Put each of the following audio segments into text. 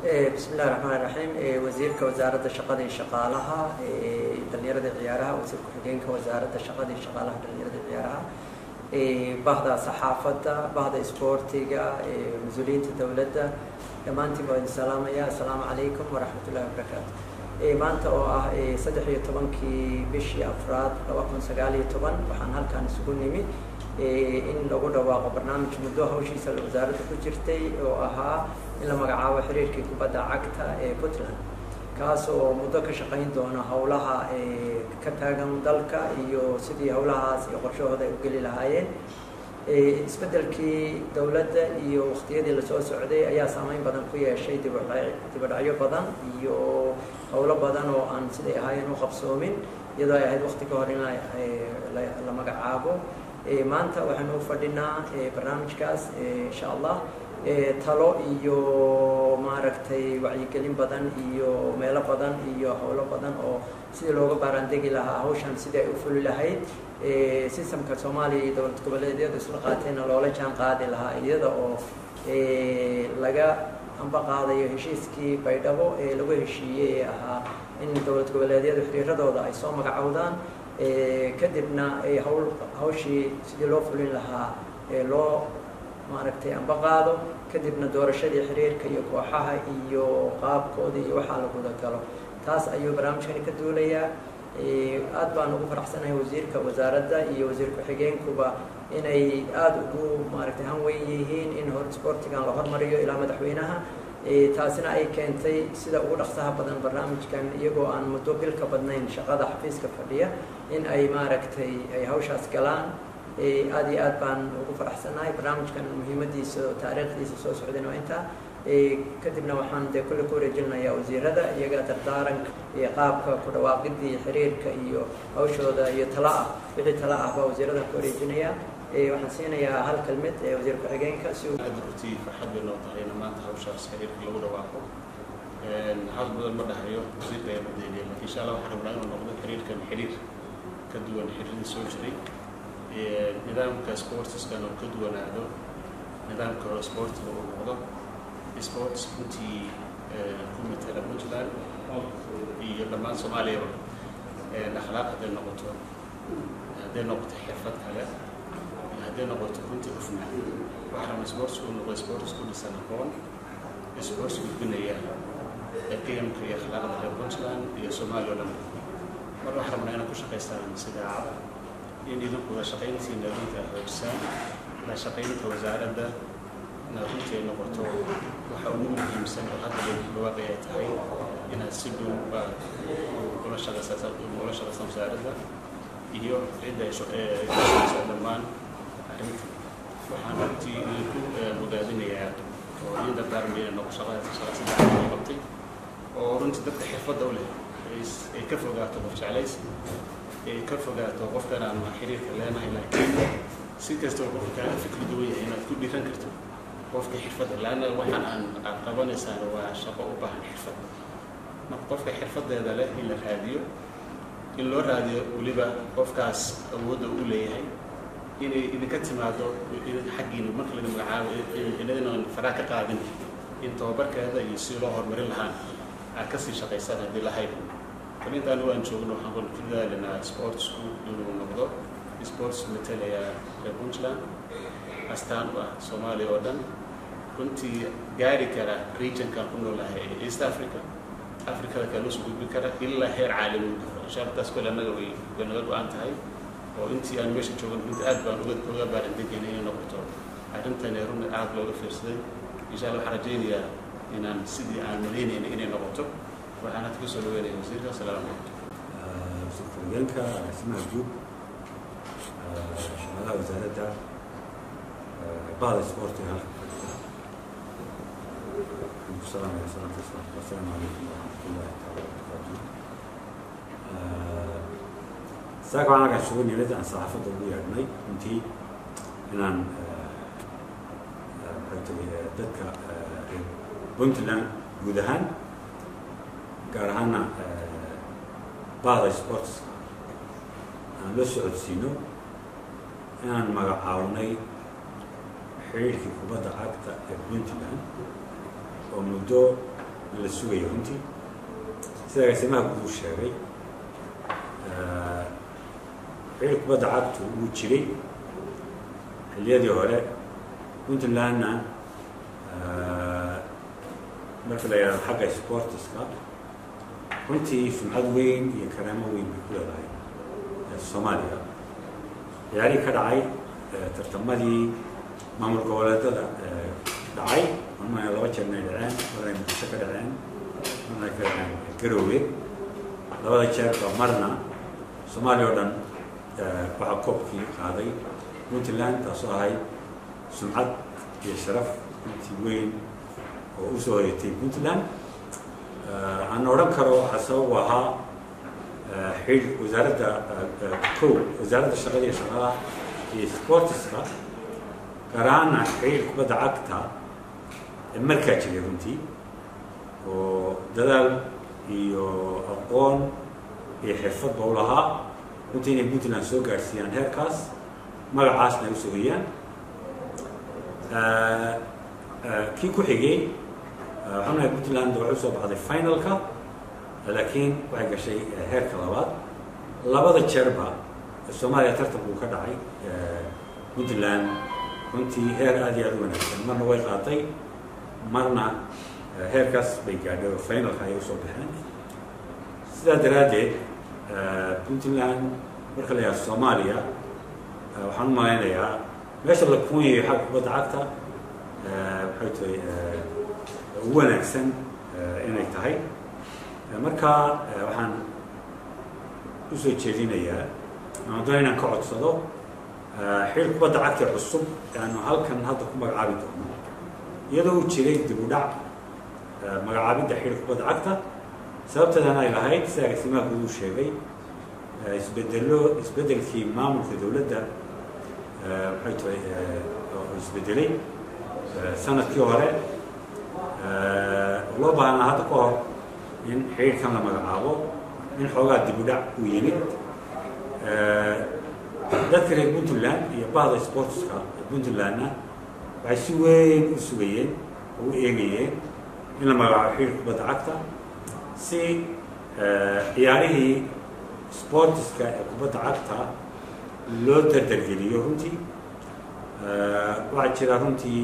بسم الله الرحمن الرحيم وزيرك وزارة الشقة شقالها دلنيرة عيارها وزير كحجينك وزارة الشقة شقالها دلنيرة عيارها بعض صحافة بعض سبورتيجا مسؤولين الدولة كمان تبغى السلام السلام عليكم ورحمة الله وبركاته maanta oo ah 13 bishii afraad 2019 waxaan halkaan isugu nimi in lagu dhawaaqo barnaamij muddo hawshiisa wasaaradda ku jirtay oo ahaa in la magacaabo xiriirka kubadda cagta ee Puntland kaas oo muddo ka shaqayn doona hawlaha ka taagan dalka iyo sidii hawlahaas iyo qorshahooda ay u gali lahaayeen isbeddelkii dawladda iyo waqtiyadii la soo socday ayaa saameyn badan ku yeeshay dib u dhacyo badan iyo hawlo badan oo aan sidii ahaayeen u qabsoomin iyadoo ay ahayd waqti ka hor in la magacaabo maanta waxaanu u fadhinaa barnaamijkaas insha Allah talo iyo maaragtay wacyigelin badan iyo meelo badan iyo hawlo badan oo sidii looga baaraandegi lahaa hawshan sidii ay u fuli lahayd sistamka Soomaaliya iyo dowlad goboleedyada isla qaateen loola jaan qaadi lahaa iyada oo laga amba qaadayo heshiiskii baydhabo lagu heshiiyay ahaa in dowlad goboleedyada xiriiradooda ay soo magacowdaan kadibna ay hawshii sidii loo fulin lahaa loo maaragtay amba qaado kadibna doorashadii xiriirka iyo kooxaha iyo qaabkooda iyo waxa lagu galo taas ayuu barnaamijkan ka duulayaa aad baan ugu faraxsanahay wasiirka wasaaradda iyo wasiir ku-xigeenkuba inay aad ugu maaragtay han weyn yihiin in sportigan la hormariyo ilaa madaxweynaha taasina ay keentay sida ugu dhaqsaha badan barnaamijkan iyagoo aan muddo bil ka badnayn shaqada xafiiska fadhiya in ay maaragtay ay hawshaas galaan aad iyo aad baan ugu faraxsanahay barnaamijkan muhiimadiisa taariikhdiisa soo socdayna inta kadibna waxaan kulli ku wareejinayaa wasiirada iyaga dardaaranka iyo qaabka ku dhawaaqidii xiriirka iyo hawshooda iyo wixii tala ah baa wasiirada ku wareejinaya waxaan siinayaa hal kalmid wasiir ku-xigeenka si uu adruti farxad weyn oo tahay maanta hawshaas xiriirka lagu dhawaaqo hal mudan ma dhahayo wasiirka ayaa madeynaya laakiin insha Allah waxaan rabnaa inuu noqdo xiriirkan xiriir ka duwan xiriiradii soo jiray nidaamka sportskan oo ka duwanaado nidaamka hore sportiga uu noqdo sports intii ku matala Puntland iyo dhammaan Soomaaliya akhlaaq hadday noqoto xirfad kale hadday noqoto runtii hufnaan waxaan sports ku noqdo sports ku dhisan aqoon sports gudbinaya qiyamka iyo akhlaaqda reer Puntland iyo Soomaaliya oo dhan marka waxaan rabnaa inaan ku shaqaystaan sidaa in idinku wada shaqayntiina runta xoojisaan la shaqaynta wasaaradda runtii ay noqoto waxa ugu muhiimsan oo hadda looga ay tahay inaad si dhow ula shaqaysan wasaaradda iyo cidda ay shaqayso dhammaan arrinta waxaan runtii idinku mudaadinayaa oo iyada daarmeyna noqo shaqada saddex ay qabtay oo runtii dadka xirfadda u leh ay ka fogaato qof jeclays ay ka fogaato qofkan aan xiriirka leenahay laakiin si kastoo qofka ka fikir duwan yahay inaad ku dhiiran karto qofka xirfadda laana waxaan aan qabanaysaa waa shaqo u baahan xirfad marka qofka xirfadeeda leh in la raadiyo in loo raadiyo waliba qofkaas awoodda uu leeyahay inay idinka timaado xaggiina marka laga magacaabo inaan faraa ka qaadin in tababarkeeda iyo si loo horumarin lahaan aad ka sii shaqaysaan haddii lahayd intaan waan joogno waxaan ku dadaalanaa sportsku inuu noqdo sports matalaya reer Puntland astaan u ah Soomaaliya oo dhan runtii gaari kara regionkan ku noolahay East Africa kale soo gudbi kara ilaa heer caalami shartaas kale naga way naga go'an tahay oo intii aan meesha joogno inta aad baan uga baarandegayna inay noqoto arrintan runtii aad looga fiirsaday insha Allah waxaan rajaynayaa inaan sidii aan maleynayna inay noqoto waxaan ku soo dhaweynay wasiirka salaam ku-xigeenka asmaa juub shaqada wasaaradda baada sportiga السلام عليكم ورحمة الله وبركاته. ساق أنا قاعد شغلني لذا عن صحافة دولية هناي أنتي إن دتك بنتلان جودهان قارهانا بعض سبورتس أنا لسه أتسينو أنا مقاولني حريرك كبدا عقد بنتلان ومدو la sugayo runtii sida agaasimaha guud uu sheegay xiriirka kubadda cagtu wuu jiray xilliyadii hore puntlandna marka la yidhahdo xagga sportiska runtii sumcad weyn iyo karaamo weyn bay ku leedahay soomaaliya ciyaarihii ka dhacay tartamadii maamul goboleedada dhacay marna 2 jeer inay dhaceen marna muqdisho ka dhaceen marna ka dhaceen Garowe 2 jeerba marna Soomaaliya oo dhan waxaa koobkii qaaday Puntland taasoo ahayd sumcad iyo sharaf intii weyn oo u soo hoyatay Puntland aan odhan karo waxaa sabab u ahaa xil wasaaradda shaqada iyo shaqaalaha iyo sportiska gaar ahaana xiriirka kubadda cagta markaa jiray runtii oo dadaal iyo aqoon iyo xirfadba u lahaa runtii inay Puntland soo gaarsiiyaan heerkaas magacaasna ay u sugayaan kii ku xigay waxaan nahay Puntland waxay u soo baxday finalka laakiin waxay gashay heerka labaad labada jeerba Soomaaliya tartanku ka dhacay Puntland runtii heer aad iyo aad u wanaagsan marna way qaatay marna heerkaas bay gaadhay oo finalka ay u soo baxeen sidaa daraaddeed Puntland marka la yidhahdo Soomaaliya waxaan u malaynayaa meesha la kunyayo xagga kubadda cagta waxay tahay ugu wanaagsan inay tahay marka waxaan u soo jeedinayaa aan doonay inaan ka codsado xiriirka kubadda cagta cusub aanu halkan hadda ku magacaabi doono iyadoo uu jiray dib u dhac magacaabidda xiriirka kubadda cagta sababteedana ay lahayd sida agaasimaha guud uu sheegay isbedelkii maamulka dowladda waxay tahay oo isbedelay sanadkii hore loo baahnaa hadda ka hor in xiriirkan la magacaabo in xoogaa dib u dhac uu yimid dadka reer Puntland iyo bahda sportska Puntlandna waxay si weyn u sugayeen oo u eegayeen in la magacaabo xiriirka kubadda cagta si ciyaarihii sportska ee kubadda cagta loo dardargeliyo runtii waxaa jira runtii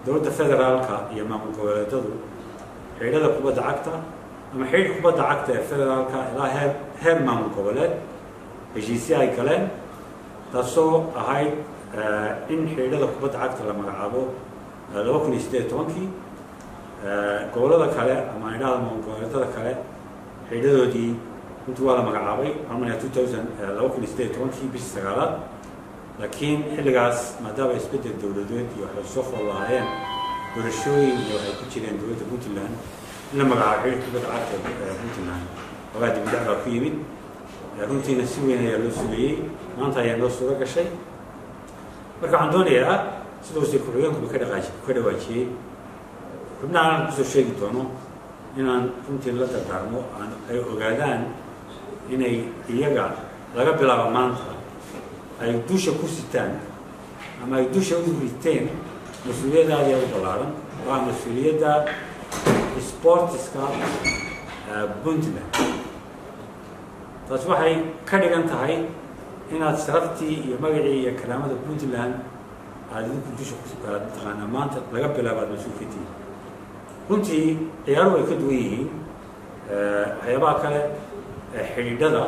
dowladda federaalka iyo maamul goboleedadu xiriirada kubadda cagta ama xiriirka kubadda cagta ee federaalka ilaa heer maamul goboleed heshiisyo ay galeen taasoo ahayd in xiriirada kubadda cagta la magacaabo 2018 gobolada kale ama idhaahda maamul goboleedada kale xiriiradoodii runtii waa la magacaabay amana 2018 bishii 9aad laakiin xilligaas maadaama isbedel dowladeed iyo waxay soo fool lahaayeen doorashooyin iyo waxay ku jireen dowladda Puntland in la magacaabo xiriirka kubadda cagta ee Puntland waxaa dib u dhac ku yimid runtiina si weyn ayaa loo sugayey maanta ayaa noo suura gashay marka waxaan doonayaa sidoo si ku-xigeenku ka dhawaajiyey xubnaha aan kusoo sheegi doono inaan runtii la dardaarmo ay ogaadaan inay iyaga laga bilaabo maanta ay dusha ku sitaan ama ay dusha u riteen mas-uuliyadda aad iyo aad u ballaaran waa mas-uuliyadda sportiska Puntland taas waxay ka dhigan tahay inaad sharaftii iyo magacii iyo karaamada Puntland aad idinku dusha taqaanaa maanta laga bilaabo aad mas-uul ka tihiin runtii ciyaaruhu ay ka duwan yihiin waxyaabaha kale xidhiidhada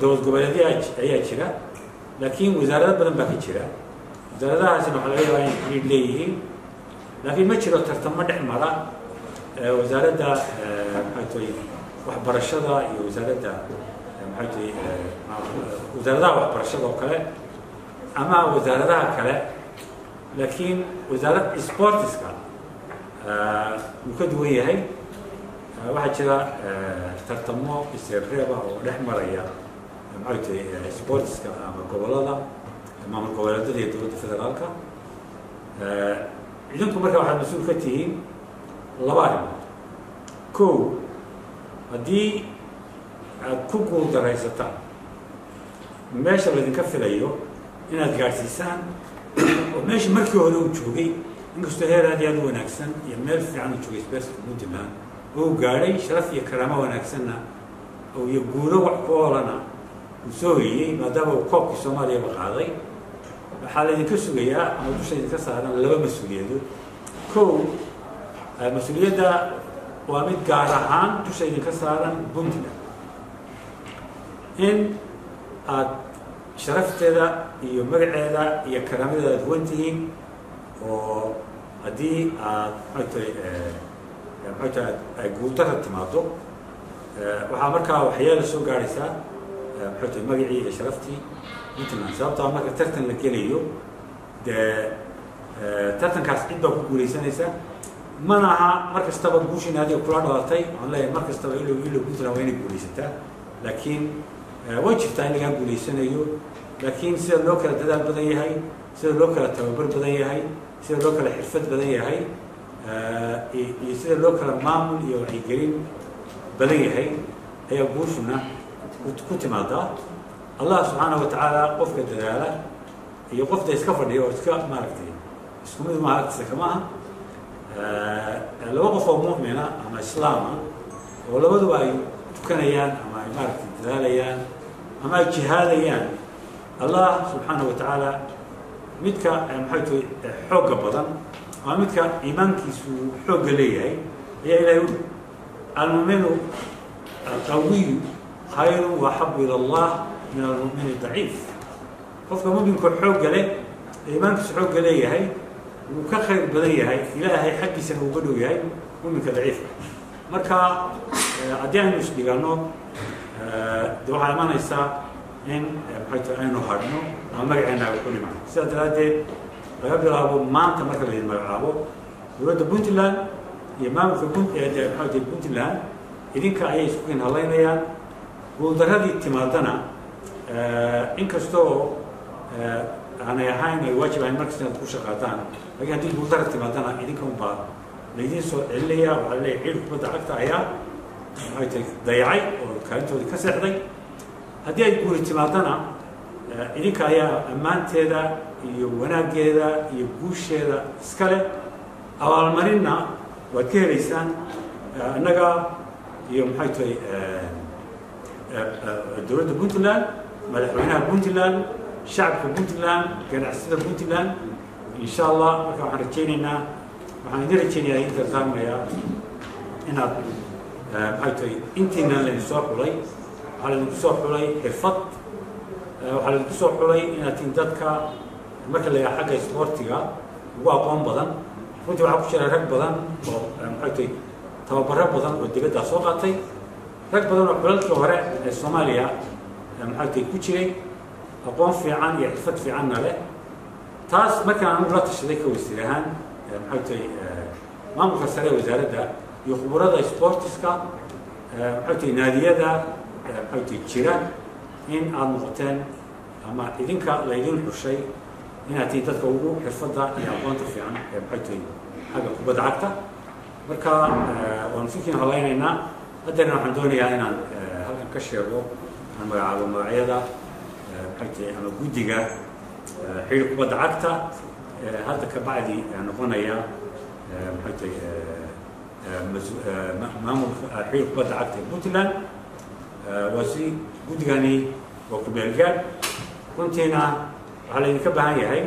dowlad goboleedyo ayaa jira laakiin wasaarado badan baa ka jira wasaaradahaasina waxaa laga yaabaa inay xidhiidh leeyihiin laakiin ma jiro tartamo dhex mara wasaaradda maxay tahay waxbarashada iyo wasaaradda maxay tahay wasaaradaha waxbarashada oo kale ama wasaaradaha kale laakiin wasaaradda sportiska wuu ka duwan yahay waxaa jira tartamo isreeb ah oo dhex maraya maxay tahay sportiska ama gobolada maamul goboleedyada iyo dowladda federaalka idinku marka waxaad mas-uul ka tihiin laba arrimood kow haddii aad ku guuldaraysataan meesha laydinka filayo inaad gaadhsiisaan oo meesha markii hore uu joogay inkastoo heer aad iyo aad u wanaagsan iyo meel fiican u joogay sportska puntland uu gaadhay sharaf iyo karaamo wanaagsanna iyo guulo wax ku oolana uu soo hoyey maadaama uu koobkii soomaaliyaba qaaday waxaa laydinka sugayaa ama dusha idinka saaran laba mas-uuliyadood kow mas-uuliyadda waa mid gaar ahaan dusha idinka saaran puntland in aad sharafteeda iyo magaceeda iyo karaamadeeda aad huwan tihiin oo haddii aad maxay ay guuldarra timaado waxaa markaa waxyaala soo gaadhaysaa maxay tahay magacii iyo sharaftii puntland sababtaa marka tartan la gelayo dee tartankaas cid baa ku guulaysanaysa mana aha mar kastaba guushin adiga kula dhalatay waxaan leeyahay mar kastaba ilow puntland waa inay guulaysataa laakiin way jirtaa in lagaa guulaysanayo laakiin sida loo kala dadaal badan yahay sida loo kala tababar badan yahay sida loo kala xirfad badan yahay iyo sida loo kala maamul iyo wacyigelin badan yahay ayaa guushuna ku timaadaa allah subxaanahu watacaala qofka dadaala iyo qofta iska fadhiya oo iska maaragtay isku mid maaha agtiisa kama aha laba qof oo mu'mina ama islaama oo labaduba ay tukanayaan ama ay maaragtay dadaalayaan ama ay jihaadayaan allah subxaanahu watacaala midka maxay tahay xoogga badan ama midka iimaankiisu xoogga leeyahay ayaa ilahay u almu'minu qawiyu khayru waxabu ila allah min almu'min daciif qofka mu'minka xoogga leh iimaankiisu xoogga leeyahay wuu ka khayr badan yahay ilaahay xaggiisana uga dhow yahay mu'minka daciifka marka haddii aynu isdhigano de waxaa imanaysaa in maxay tahay aynu hadhno ama magaceenna ku dhimano sidaa daraaddeed laga bilaabo maanta marka laydin magacaabo dowladda puntland iyo maamulka maxay tahay puntland idinka ayay isku kin hadlaynayaan guuldaradii timaadana inkastoo aanay ahayn ay waajib ahayn markasta inaad ku shaqaataan laakiin haddii guuldara timaadana idinka unbaa laydiin soo celinaya waxaa leeyahay ciid kubadda cagta ayaa maxay tahay dayacay oo kaalintoodii ka seexday haddii ay guuri timaadana idinka ayaa ammaanteeda iyo wanaaggeeda iyo guusheeda iska leh abaalmarinna waad ka helaysaan innaga iyo maxay tahay dowladda puntland madaxweynaha puntland shacabka puntland ganacsiyada puntland insha allah marka waxaan rajaynaynaa waxaan idin rajaynayaa idin tartaamayaa inaad maxay tahay intiina laydin soo xulay waxaa laydinku soo xulay xirfad waxaa laydinku soo xulay inaad tihin dadka marka la yaha xagga isboortiga ugu aqoon badan runtii waxaa ku jira rag badan oo maxay tahay tababaro badan oo dibaddaa soo qaatay rag badan oo xulalkii hore ee soomaaliya maxay tahay ku jiray aqoon fiican iyo xirfad fiicanna leh taas markaan anigu la tashaday ka wasiir ahaan maxay tahay maamulka sare ee wasaaradda iyo khuburada sportiska maxay tahay naadiyada maxay tahay jira in aada noqoteen ama idinka laydin xushay inaad tihiin dadka ugu xirfadda iyo aqoonta fiican ee maxay tahay xagga kubadda cagta marka waanu si kiin halaynaynaa haddana waxaan doonayaa inaan halkan ka sheego aan magacaabo magacyada maxay tahay ama guddiga xidhi kubadda cagta hadda ka bacdi noqonaya maxay tahay maamulka xidhi kubadda cagta ee puntland waa si guddigani waa ku-meelgaad runtiina waxaa laydinka baahan yahay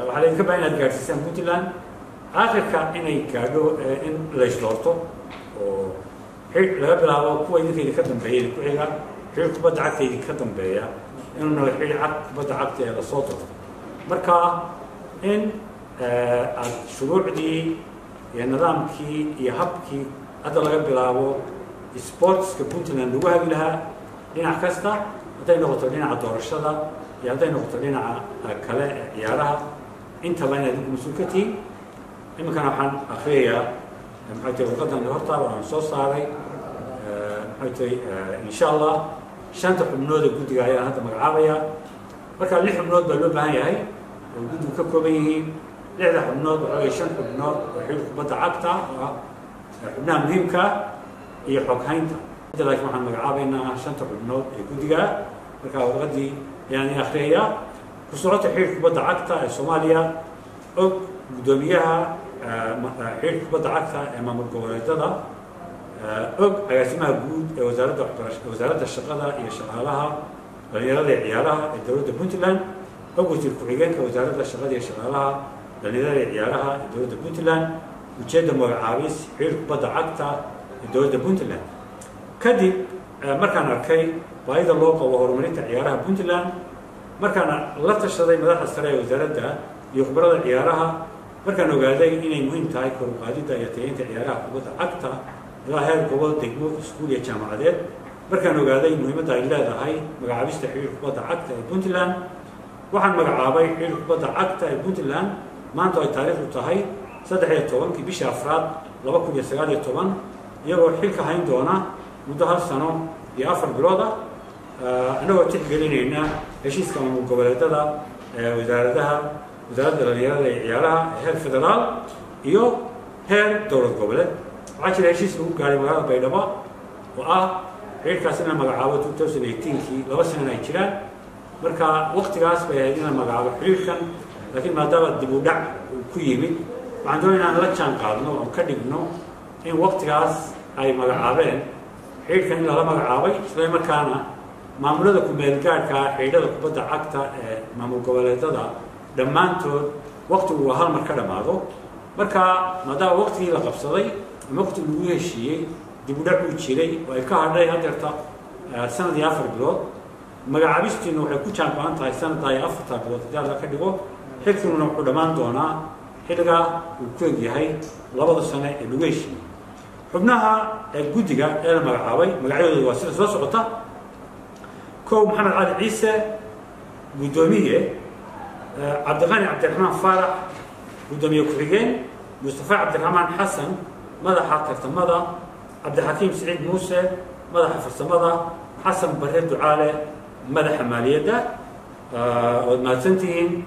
waxaa laydinka bahan inaad gaadhsiisaan puntland aakhirka inay gaadho in laysdoorto oo xidh laga bilaabo kuwa idinka idinka dambeeya idinku xiga xidhi kubadda cagta idinka dambeeya inuu naga xidhi kubadda cagta ee lasoo doorto marka in aad shuruucdii iyo nidaamkii iyo habkii hadda laga bilaabo sportska puntland lagu hagi lahaa dhinac kasta hadday noqoto dhinaca doorashada iyo hadday noqoto dhinaca kale ee ciyaaraha intaba inaad idinku mas-uul ka tihiin iminkana waxaan akriyayaa maxay tahay warqadan hortaaba aan soo saaray maxay tahay insha allah 5 xubnood ee guddiga ayaan hadda magacaabayaa marka 6 xubnood baa loo baahan yahay oo guddigu ka kooban yihiin 6 xubnood waxaa 5 xubnood oo xidhi kubadda cagta oo xubnaha muhiimka iyo xoghaynta laakiin waxaan magacaabaynaa 5 xubnood ee guddiga marka warqadii ayaan akhriyayaa ku socota xidhi kubadda cagta ee Soomaaliya og guddoomiyaha xiriirka kubadda cagta ee maamul goboleedada og agaasimaha guud ee wasaaradda shaqada iyo shaqaalaha dhalinyarada iyo ciyaaraha ee dowladda puntland og wasiir ku-xigeenka wasaaradda shaqada iyo shaqaalaha dhalinyarada iyo ciyaaraha ee dowladda puntland ujeedda magacaabis xiriirka kubadda cagta ee dowladda puntland kadib markaan arkay baahida loo qabo horumarinta ciyaaraha puntland markaan la tashaday madaxda sare ee wasaaradda iyo khibrada ciyaaraha markaan ogaaday inay muhiim tahay kor u qaadidda iyo tayeynta ciyaaraha kubadda cagta ilaa heer gobol degmo iskuul iyo jaamacadeed markaan ogaaday muhiimadda ay leedahay magacaabista xiriirka kubadda cagta ee puntland waxaan magacaabay xiriirka kubadda cagta ee puntland maanta ay taariikhdu tahay 13 bishii afraad 2019 iyagoo xilka hayn doona muddo 1 sano iyo 4 bilood anagoo tixgelinayna heshiiska maamul goboleedada wasaaradda dhalinyarada iyo ciyaaraha heer federaal iyo heer dowlad goboleed waxaa jira heshiis lagu gaaray magaalada baydhabo oo ah xiriirkaas in la magacaabo 2018kii 2 sano ay jiraan marka waqtigaas bay ahayd in la magacaabo xiriirkan laakiin maadaama dib u dhac ku yimid waxaan doonay inaan la jaan qaadno oo ka dhigno in waqtigaas ay magacaabeen xiriirkan in lala magacaabay isla markaana maamulada ku-meelgaadhka xidhiidhada kubadda cagta ee maamul goboleedada dhammaantood waqtigu waa hal mar ka dhammaado marka maadaama waqtigii la qabsaday ama waqtigii lagu heshiiyey dib u dhac uu jiray oo ay ka hadhay hadeerta sanad iyo 4 bilood magacaabistiina waxay ku jaan go-an tahay sanadda iyo 4 bilood haddii alla ka dhigo xilkiguna wuxuu dhammaan doonaa xilliga uu ku egyahay 2 sano ee lagu heshiiyey xubnaha guddiga ee la magacaabay magacyadooda waa sida soo socota كو محمد علي عيسى قدومية عبد الغني عبد الرحمن فارح قدومية كوفيين مصطفى عبد الرحمن حسن ماذا حاطر ماذا عبد الحكيم سعيد موسى ماذا حفر ماذا حسن بريد دعالة ماذا حمالية ده ما سنتين